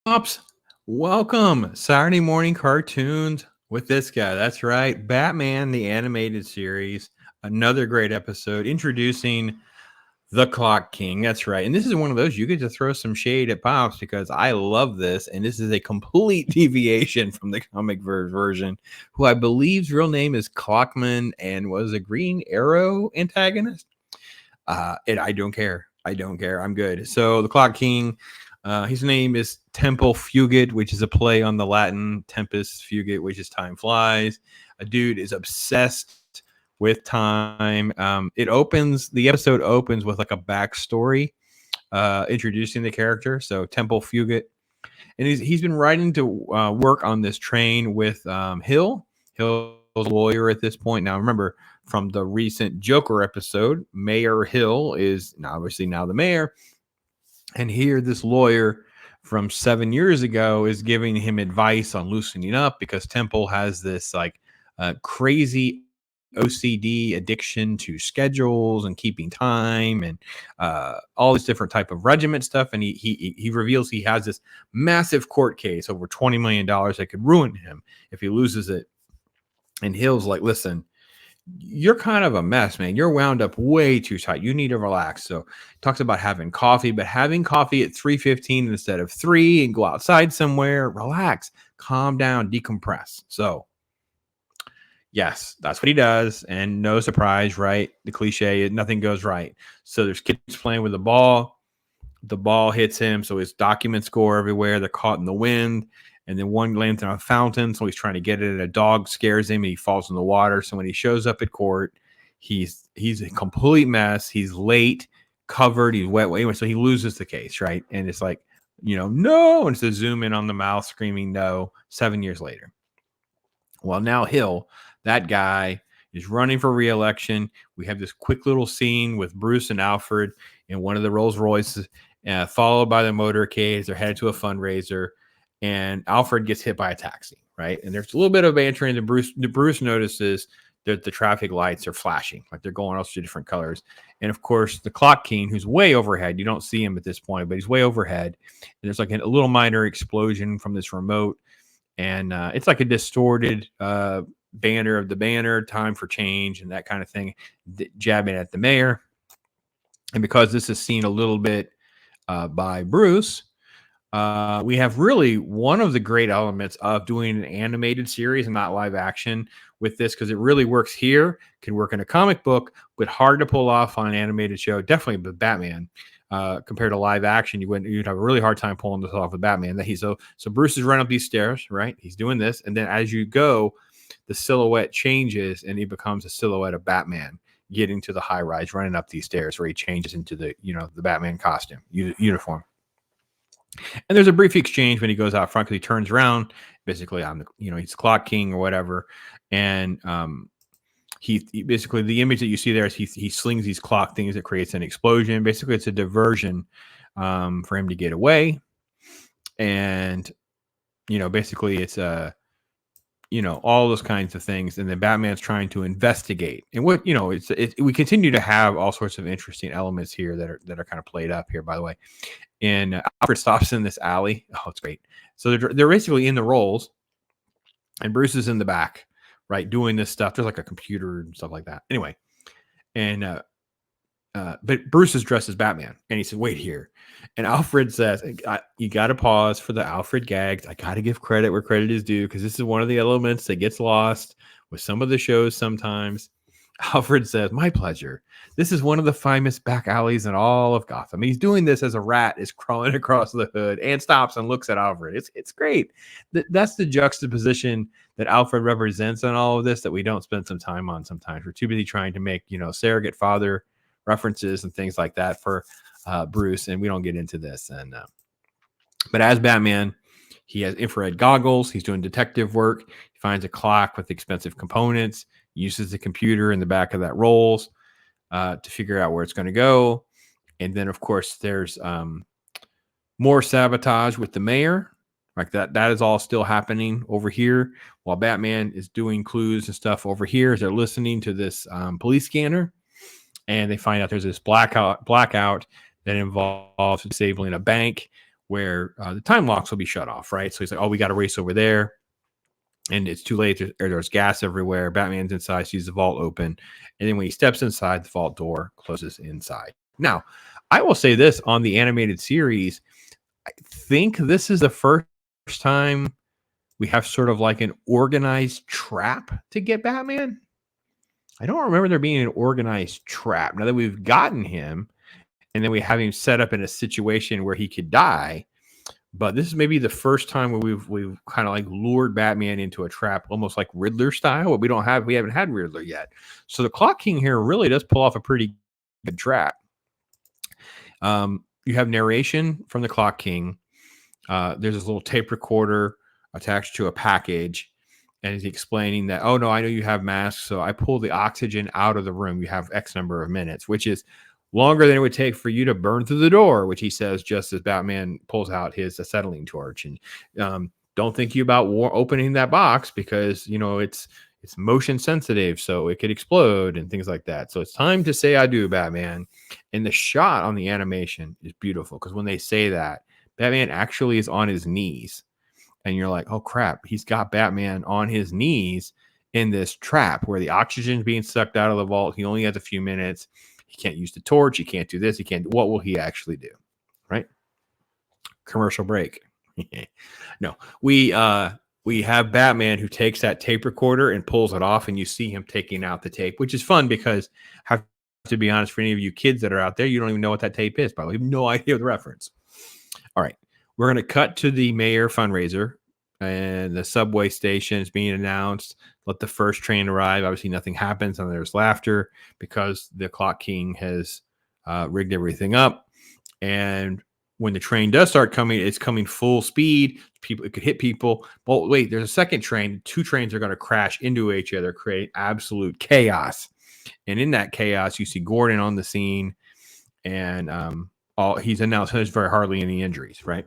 Pops, welcome. Saturday morning cartoons with this guy. That's right. Batman, the animated series. Another great episode introducing the Clock King. That's right. And this is one of those you get to throw some shade at Pops because I love this. And this is a complete deviation from the comic version, who I believe's real name is Clockman and was a Green Arrow antagonist. I don't care. I don't care. I'm good. So the Clock King, his name is Temple Fugit, which is a play on the Latin tempus fugit, which is time flies. A dude is obsessed with time. The episode opens with like a backstory, introducing the character. So Temple Fugit, and he's been writing to work on this train with Hill. Hill's a lawyer at this point. Now remember, from the recent Joker episode, Mayor Hill is obviously now the mayor. And here, this lawyer from 7 years ago is giving him advice on loosening up because Temple has this like crazy OCD addiction to schedules and keeping time and all this different type of regiment stuff. And he reveals he has this massive court case over $20 million that could ruin him if he loses it. And Hill's like, listen, you're kind of a mess, man. You're wound up way too tight. You need to relax. So talks about having coffee, but having coffee at 3:15 instead of 3 and go outside somewhere, relax, calm down, decompress. So yes, that's what he does. And no surprise, right? The cliche, nothing goes right. So there's kids playing with the ball. The ball hits him. So his documents go everywhere. They're caught in the wind. And then one lands in a fountain, so he's trying to get it, and a dog scares him, and he falls in the water. So when he shows up at court, he's a complete mess. He's late, covered, he's wet. Anyway, so he loses the case, right? And it's like, no, and it's a zoom in on the mouth screaming no 7 years later. Well, now Hill, that guy, is running for re-election. We have this quick little scene with Bruce and Alfred in one of the Rolls Royces, followed by the motorcade. They're headed to a fundraiser. And Alfred gets hit by a taxi, right? And there's a little bit of banter, and Bruce notices that the traffic lights are flashing, like they're going all through different colors. And of course, the Clock King, who's way overhead, you don't see him at this point, but he's way overhead. And there's like a little minor explosion from this remote, and it's like a distorted banner of the banner, time for change, and that kind of thing, jabbing at the mayor. And because this is seen a little bit by Bruce, we have really one of the great elements of doing an animated series and not live action with this, because it really works here, can work in a comic book, but hard to pull off on an animated show. Definitely with Batman, compared to live action, you'd have a really hard time pulling this off with Batman. So Bruce is running up these stairs, right? He's doing this, and then as you go, the silhouette changes, and he becomes a silhouette of Batman getting to the high rise, running up these stairs, where he changes into the Batman costume uniform. And there's a brief exchange when he goes out front, because he turns around, basically he's Clock King or whatever. And he basically, the image that you see there is he slings these clock things that creates an explosion. Basically, it's a diversion for him to get away. And, basically it's all those kinds of things. And then Batman's trying to investigate. And what, we continue to have all sorts of interesting elements here that are kind of played up here, by the way. And Alfred stops in this alley. Oh, it's great. So they're basically in the rolls, and Bruce is in the back, right, doing this stuff. There's like a computer and stuff like that. Anyway, and but Bruce is dressed as Batman, and he said, "Wait here." And Alfred says, "You got to pause for the Alfred gags. I got to give credit where credit is due, because this is one of the elements that gets lost with some of the shows sometimes." Alfred says, "My pleasure. This is one of the finest back alleys in all of Gotham." He's doing this as a rat is crawling across the hood and stops and looks at Alfred. It's great. That's the juxtaposition that Alfred represents in all of this that we don't spend some time on sometimes. We're too busy trying to make, surrogate father references and things like that for Bruce, and we don't get into this. And but as Batman, he has infrared goggles. He's doing detective work. He finds a clock with expensive components, uses the computer in the back of that rolls to figure out where it's going to go. And then, of course, there's more sabotage with the mayor. Like that is all still happening over here, while Batman is doing clues and stuff over here as they're listening to this police scanner. And they find out there's this blackout that involves disabling a bank, where the time locks will be shut off, right? So he's like, oh, we got to race over there. And it's too late. There's gas everywhere. Batman's inside, sees the vault open. And then when he steps inside, the vault door closes inside. Now, I will say this on the animated series, I think this is the first time we have sort of like an organized trap to get Batman. I don't remember there being an organized trap. Now that we've gotten him, and then we have him set up in a situation where he could die, but this is maybe the first time where we've kind of like lured Batman into a trap, almost like Riddler style. But we haven't had Riddler yet. So the Clock King here really does pull off a pretty good trap. You have narration from the Clock King. There's this little tape recorder attached to a package, and he's explaining that, oh no, I know you have masks, so I pull the oxygen out of the room. You have X number of minutes, which is longer than it would take for you to burn through the door, which he says just as Batman pulls out his acetylene torch. And don't think you about opening that box because, you know, it's motion sensitive, so it could explode and things like that. So it's time to say I do, Batman. And the shot on the animation is beautiful because when they say that, Batman actually is on his knees. And you're like, oh crap, he's got Batman on his knees in this trap where the oxygen is being sucked out of the vault. He only has a few minutes. He can't use the torch. He can't do this. He can't. What will he actually do? Right? Commercial break. No, we have Batman who takes that tape recorder and pulls it off, and you see him taking out the tape, which is fun because, have to be honest, for any of you kids that are out there, you don't even know what that tape is. By the way, you have no idea the reference. All right, we're going to cut to the mayor fundraiser, and the subway station is being announced. Let the first train arrive. Obviously, nothing happens, and there's laughter because the Clock King has rigged everything up. And when the train does start coming, it's coming full speed. It could hit people. But wait, there's a second train. Two trains are going to crash into each other, create absolute chaos. And in that chaos, you see Gordon on the scene, and he's announced there's very hardly any injuries, right?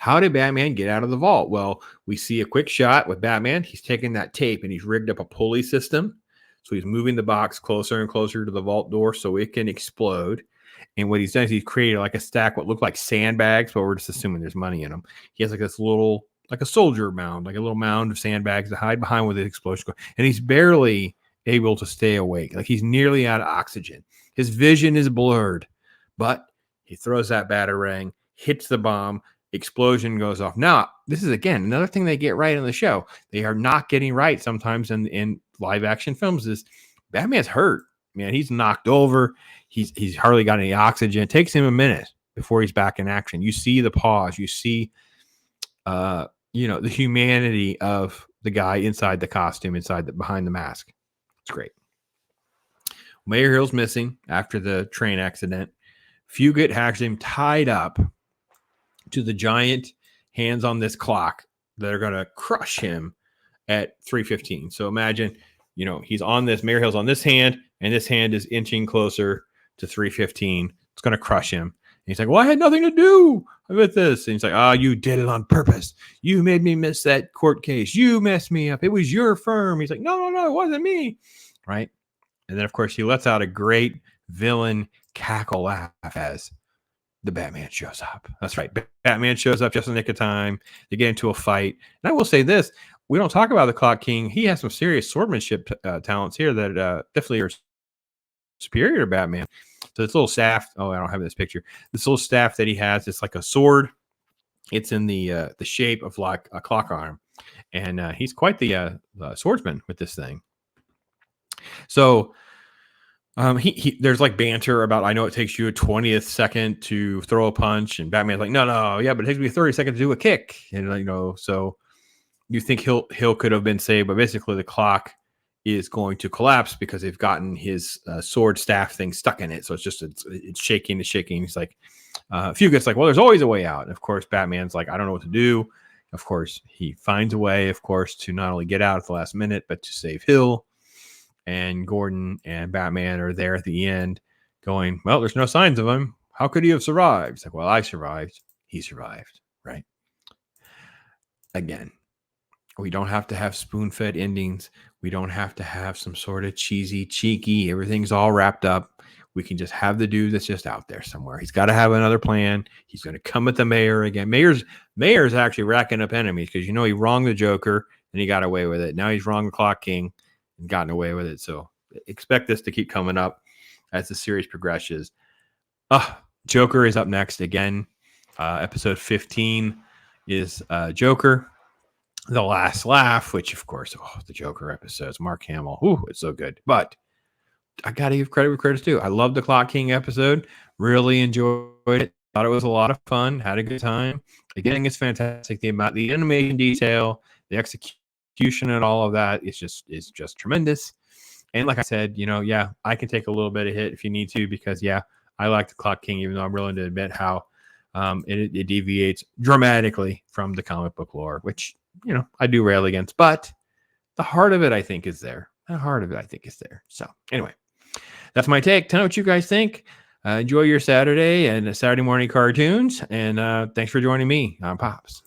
How did Batman get out of the vault? Well, we see a quick shot with Batman. He's taking that tape and he's rigged up a pulley system. So he's moving the box closer and closer to the vault door so it can explode. And what he's done is he's created like a stack, what look like sandbags, but we're just assuming there's money in them. He has like this little, like a soldier mound, like a little mound of sandbags to hide behind with the explosion. And he's barely able to stay awake. Like he's nearly out of oxygen. His vision is blurred, but he throws that batarang, hits the bomb. Explosion goes off. Now, this is, again, another thing they get right on the show. They are not getting right sometimes in live action films is Batman's hurt. Man, he's knocked over. He's hardly got any oxygen. It takes him a minute before he's back in action. You see the pause. You see, the humanity of the guy inside the costume, behind the mask. It's great. Mayor Hill's missing after the train accident. Fugit has him tied up to the giant hands on this clock that are going to crush him at 3:15. So imagine, he's on this, Mayor Hill's on this hand, and this hand is inching closer to 3:15. It's going to crush him. And he's like, well, I had nothing to do with this. And he's like, oh, you did it on purpose. You made me miss that court case. You messed me up. It was your firm. He's like, no, it wasn't me. Right. And then, of course, he lets out a great villain cackle laugh as the Batman shows up. That's right. Batman shows up just in the nick of time. They get into a fight. And I will say this. We don't talk about the Clock King. He has some serious swordsmanship talents here that definitely are superior to Batman. So this little staff. Oh, I don't have this picture. This little staff that he has, it's like a sword. It's in the shape of like a clock arm. And he's quite the swordsman with this thing. So there's like banter about, I know it takes you a 20th second to throw a punch, and Batman's like, no, yeah, but it takes me 30 seconds to do a kick. And so you think Hill could have been saved, but basically the clock is going to collapse because they've gotten his sword staff thing stuck in it. So it's shaking. He's like, Fugit's like, well, there's always a way out. And of course, Batman's like, I don't know what to do. Of course, he finds a way, of course, to not only get out at the last minute, but to save Hill. And Gordon and Batman are there at the end going, well, there's no signs of him. How could he have survived? It's like, well, I survived. He survived, right? Again, we don't have to have spoon-fed endings. We don't have to have some sort of cheesy, cheeky, everything's all wrapped up. we can just have the dude that's just out there somewhere. He's got to have another plan. He's going to come at the mayor again. Mayor's actually racking up enemies because, he wronged the Joker and he got away with it. Now he's wronged the Clock King and gotten away with it. So expect this to keep coming up as the series progresses. Joker is up next again. Episode 15 is Joker, The Last Laugh, which, of course, the Joker episodes, Mark Hamill. Ooh, it's so good. But I got to give credit where credit's due. I love the Clock King episode. Really enjoyed it. Thought it was a lot of fun. Had a good time. Again, it's fantastic. The animation detail, the execution, and all of that is just tremendous. And like I said, I can take a little bit of hit if you need to because, I like the Clock King, even though I'm willing to admit how it deviates dramatically from the comic book lore, which, I do rail against. But the heart of it, I think, is there. So anyway, that's my take. Tell me what you guys think. Enjoy your Saturday and Saturday morning cartoons. And thanks for joining me on Pops.